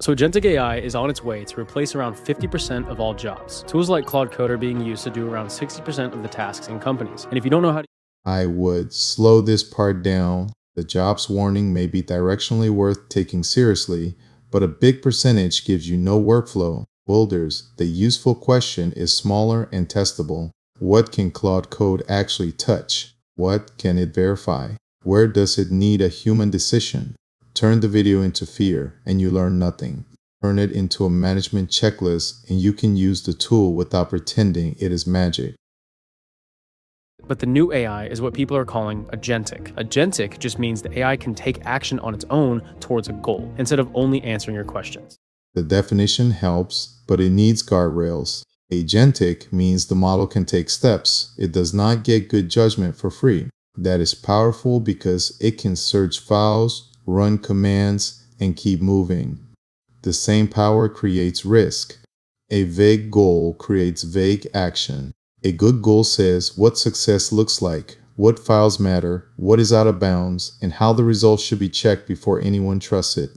So agentic AI is on its way to replace around 50% of all jobs. Tools like Claude Code are being used to do around 60% of the tasks in companies. And if you don't know how to I would slow this part down. The jobs warning may be directionally worth taking seriously, but a big percentage gives you no workflow. Builders, the useful question is smaller and testable. What can Claude Code actually touch? What can it verify? Where does it need a human decision? Turn the video into fear and you learn nothing. Turn it into a management checklist and you can use the tool without pretending it is magic. But the new AI is what people are calling agentic. Agentic just means the AI can take action on its own towards a goal, instead of only answering your questions. The definition helps, but it needs guardrails. Agentic means the model can take steps. It does not get good judgment for free. That is powerful because it can search files, run commands, and keep moving. The same power creates risk. A vague goal creates vague action. A good goal says what success looks like, what files matter, what is out of bounds, and how the results should be checked before anyone trusts it.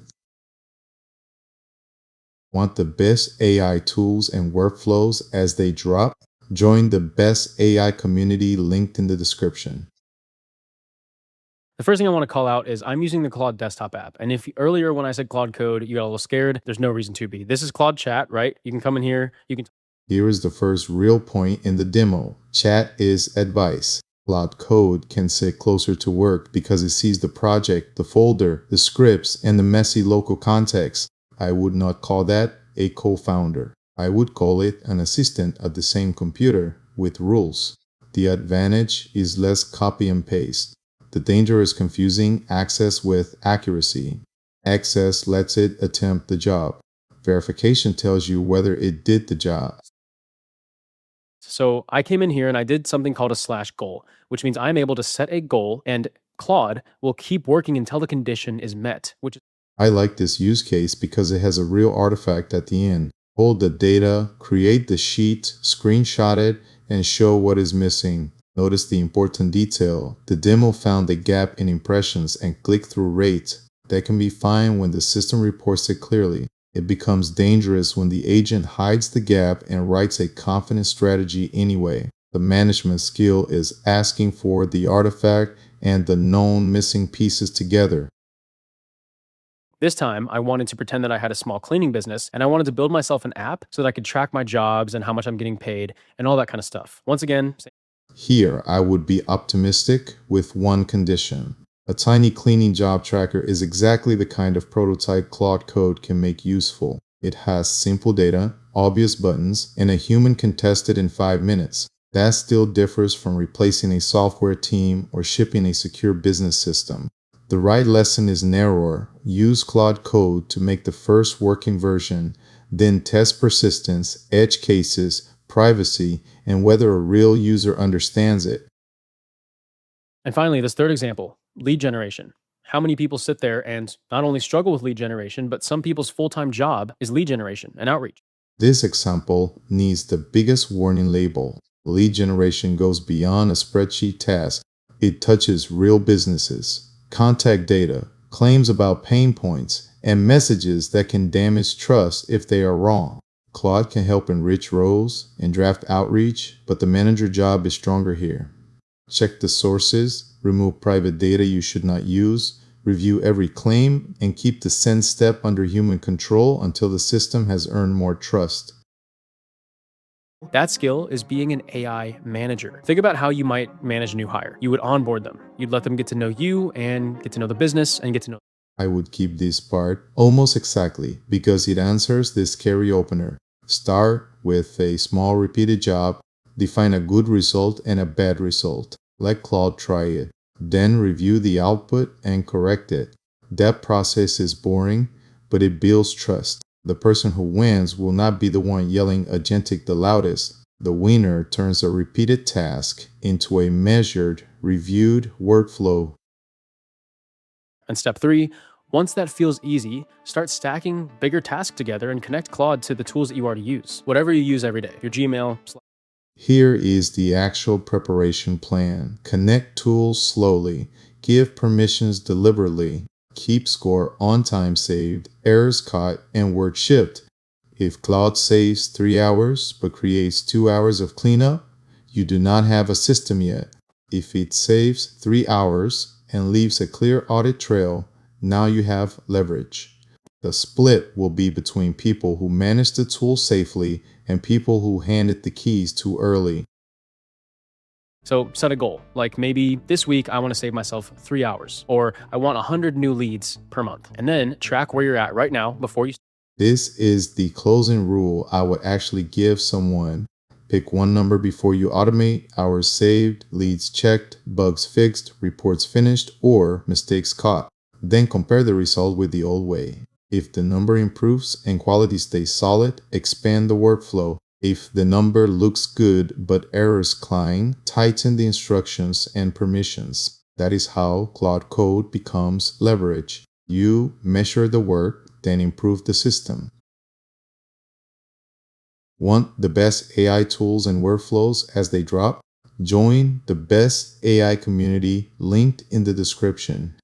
Want the best AI tools and workflows as they drop? Join the best AI community linked in the description. The first thing I want to call out is I'm using the Claude desktop app. And if earlier when I said Claude Code, you got a little scared, there's no reason to be. This is Claude Chat, right? You can come in here, you can Here is the first real point in the demo. Chat is advice. Claude Code can sit closer to work because it sees the project, the folder, the scripts, and the messy local context. I would not call that a co-founder. I would call it an assistant at the same computer with rules. The advantage is less copy and paste. The danger is confusing access with accuracy. Access lets it attempt the job. Verification tells you whether it did the job. So I came in here and I did something called a slash goal, which means I'm able to set a goal and Claude will keep working until the condition is met, which is I like this use case because it has a real artifact at the end. Hold the data, create the sheet, screenshot it, and show what is missing. Notice the important detail. The demo found a gap in impressions and click-through rate. That can be fine when the system reports it clearly. It becomes dangerous when the agent hides the gap and writes a confident strategy anyway. The management skill is asking for the artifact and the known missing pieces together. this time I wanted to pretend that I had a small cleaning business and I wanted to build myself an app so that I could track my jobs and how much I'm getting paid and all that kind of stuff. Once again, Here, I would be optimistic with one condition. A tiny cleaning job tracker is exactly the kind of prototype Claude Code can make useful. It has simple data, obvious buttons, and a human can test it in 5 minutes. That still differs from replacing a software team or shipping a secure business system. The right lesson is narrower. Use Claude Code to make the first working version, then test persistence, edge cases, privacy, and whether a real user understands it. and finally, this third example, lead generation. How many people sit there and not only struggle with lead generation, but some people's full-time job is lead generation and outreach. This example needs the biggest warning label. Lead generation goes beyond a spreadsheet task. It touches real businesses, contact data, claims about pain points, and messages that can damage trust if they are wrong. Claude can help enrich roles and draft outreach, but the manager job is stronger here. Check the sources, remove private data you should not use, review every claim, and keep the send step under human control until the system has earned more trust. That skill is being an AI manager. Think about how you might manage a new hire. You would onboard them. You'd let them get to know you and get to know the business and get to know. I would keep this part almost exactly because it answers this scary opener. Start with a small repeated job, define a good result and a bad result. Let Claude try it. Then review the output and correct it. That process is boring, but it builds trust. The person who wins will not be the one yelling agentic the loudest. The winner turns a repeated task into a measured, reviewed workflow. And step 3, once that feels easy, start stacking bigger tasks together and connect Claude to the tools that you already use. Whatever you use every day, your Gmail, Slack. Here is the actual preparation plan. Connect tools slowly. Give permissions deliberately. Keep score on time saved, errors caught, and work shipped. If Claude saves 3 hours but creates 2 hours of cleanup, you do not have a system yet. If it saves 3 hours and leaves a clear audit trail, now you have leverage. The split will be between people who manage the tool safely and people who handed the keys too early. So set a goal, like maybe this week I want to save myself 3 hours, or I want 100 new leads per month, and then track where you're at right now before you. This is the closing rule I would actually give someone. Pick one number before you automate: hours saved, leads checked, bugs fixed, reports finished, or mistakes caught. Then compare the result with the old way. If the number improves and quality stays solid, expand the workflow. If the number looks good but errors climb, tighten the instructions and permissions. That is how Claude Code becomes leverage. You measure the work, then improve the system. Want the best AI tools and workflows as they drop? Join the best AI community linked in the description.